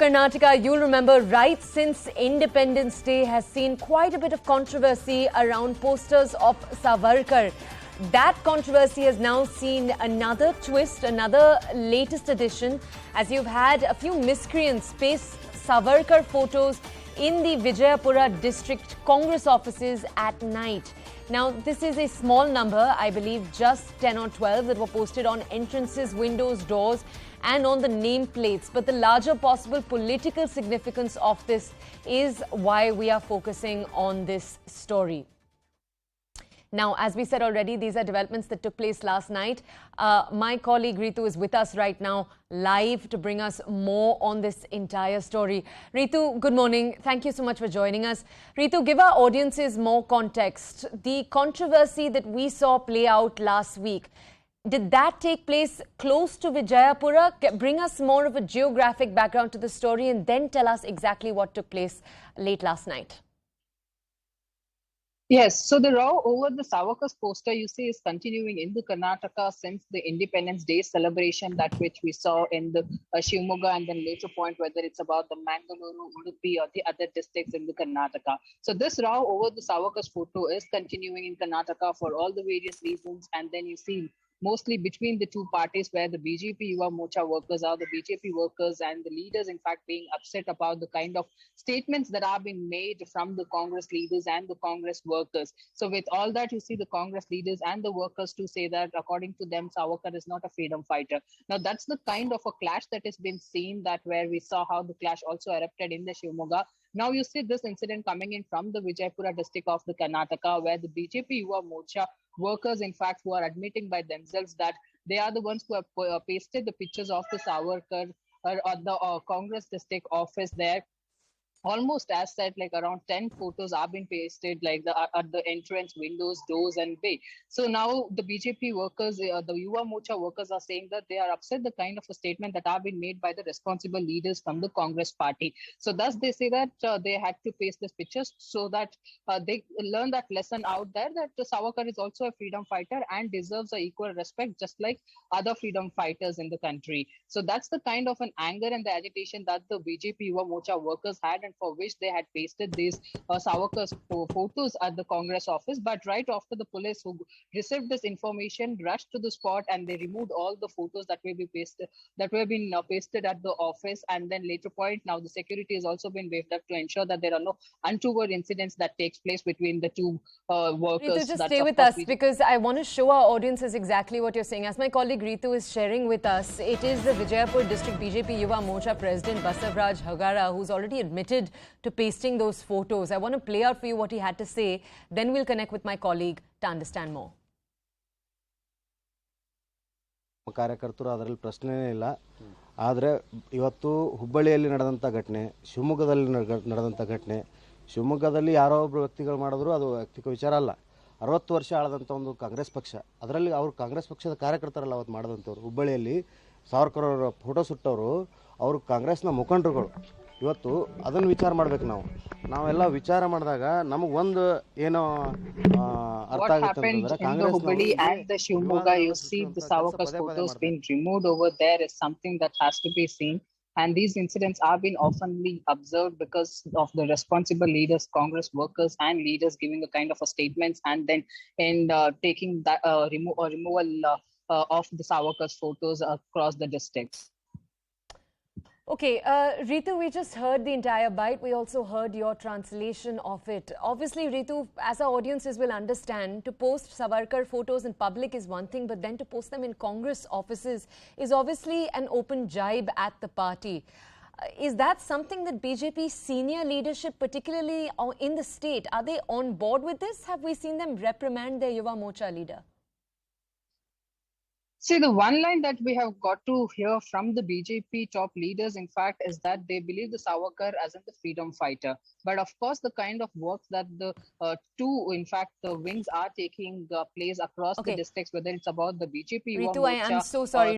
Karnataka, you'll remember, right since Independence Day has seen quite a bit of controversy around posters of Savarkar. That controversy has now seen another twist, another latest edition, as you've had a few miscreants paste Savarkar photos in the Vijayapura district Congress offices at night. Now, this is a small number, I believe just 10 or 12 that were posted on entrances, windows, doors and on the nameplates. But the larger possible political significance of this is why we are focusing on this story. Now, as we said already, these are developments that took place last night. My colleague Ritu is with us right now, live, to bring us more on this entire story. Ritu, good morning. Thank you so much for joining us. Ritu, give our audiences more context. The controversy that we saw play out last week, did that take place close to Vijayapura? Bring us more of a geographic background to the story and then tell us exactly what took place late last night. Yes, so the row over the Savarkar's poster, you see, is continuing in the Karnataka since the Independence Day celebration, that which we saw in the Shivamogga, and then later point whether it's about the Mangaluru, Udupi or the other districts in the Karnataka. So this row over the Savarkar's photo is continuing in Karnataka for all the various reasons, and then you see mostly between the two parties where the BJPYM workers are, the BJP workers and the leaders, in fact, being upset about the kind of statements that are being made from the Congress leaders and the Congress workers. So with all that, you see the Congress leaders and the workers to say that according to them, Savarkar is not a freedom fighter. Now, that's the kind of a clash that has been seen, that where we saw how the clash also erupted in the Shivamogga. Now you see this incident coming in from the Vijayapura district of the Karnataka, where the BJP Yuva Morcha workers, in fact, who are admitting by themselves that they are the ones who have pasted the pictures of the Savarkar or the Congress district office there. Almost as said, like around 10 photos are being pasted, like at the entrance, windows, doors, and way. So now the BJP workers, the Yuva Morcha workers are saying that they are upset the kind of a statement that have been made by the responsible leaders from the Congress party. So thus they say that they had to paste these pictures so that they learn that lesson out there, that Savarkar is also a freedom fighter and deserves a equal respect just like other freedom fighters in the country. So that's the kind of an anger and the agitation that the BJP Yuva Morcha workers had, and for which they had pasted these Savarkar's photos at the Congress office. But right after, the police who received this information rushed to the spot and they removed all the photos that were being pasted at the office. And then later point, now the security has also been beefed up to ensure that there are no untoward incidents that takes place between the two workers. Ritu, just stay with us because I want to show our audiences exactly what you're saying. As my colleague Ritu is sharing with us, it is the Vijayapur District BJP Yuva Morcha President Ritsraj who's already admitted to pasting those photos. I want to play out for you what he had to say. Then we'll connect with my colleague to understand more. ಕಾರ್ಯಕರ್ತರು ಅದರಲ್ಲಿ ಪ್ರಶ್ನೆನೇ ಇಲ್ಲ. ಆದರೆ ಇವತ್ತು ಹುಬ್ಬಳ್ಳಿಯಲ್ಲಿ ನಡೆದಂಥ ಘಟನೆ, ಶಿವಮೊಗ್ಗದಲ್ಲಿ ನಡೆದಂಥ ಘಟನೆ, ಶಿವಮೊಗ್ಗದಲ್ಲಿ ಯಾರೋ ಒಬ್ಬರು ವ್ಯಕ್ತಿಗಳು ಮಾಡಿದ್ರು, ಅದು ವ್ಯಕ್ತಿಕ ವಿಚಾರ ಅಲ್ಲ. 60 ವರ್ಷ ಆಳದಂಥ ಒಂದು ಕಾಂಗ್ರೆಸ್ ಪಕ್ಷ, ಅದರಲ್ಲಿ ಅವರು ಕಾಂಗ್ರೆಸ್ ಪಕ್ಷದ ಕಾರ್ಯಕರ್ತರಲ್ಲ ಅವತ್ತು ಮಾಡಿದಂಥವ್ರು. ಹುಬ್ಬಳ್ಳಿಯಲ್ಲಿ ಸಾವರ್ಕರ್ ಅವರ ಫೋಟೋ ಸುಟ್ಟವರು ಅವರು ಕಾಂಗ್ರೆಸ್ನ ಮುಖಂಡರುಗಳು. ಇವತ್ತು ಅದನ್ನು ವಿಚಾರ ಮಾಡಬೇಕು. ನಾವೆಲ್ಲ ವಿಚಾರ ಮಾಡಿದಾಗ ನಮಗೆ ಒಂದು ಏನೋ ಅರ್ಥ ಆಗುತ್ತೆ ಅಂತಂದ್ರೆ Congress and the Shivamogga, you see the Savarkar's photos being removed over there is something that has to be seen. And these incidents are being oftenly observed because of the responsible leaders, Congress workers and leaders giving a kind of a statements and then taking that removal of the Savarkar's photos across the districts. Okay, Ritu, we just heard the entire bite. We also heard your translation of it. Obviously, Ritu, as our audiences will understand, to post Savarkar photos in public is one thing, but then to post them in Congress offices is obviously an open jibe at the party. Is that something that BJP senior leadership, particularly in the state, are they on board with this? Have we seen them reprimand their Yuva Morcha leader? See, the one line that we have got to hear from the BJP top leaders, in fact, is that they believe the Savarkar as in the freedom fighter. But of course, the kind of work that the the wings are taking place across the districts, whether it's about the BJP. Ritu, I am so sorry.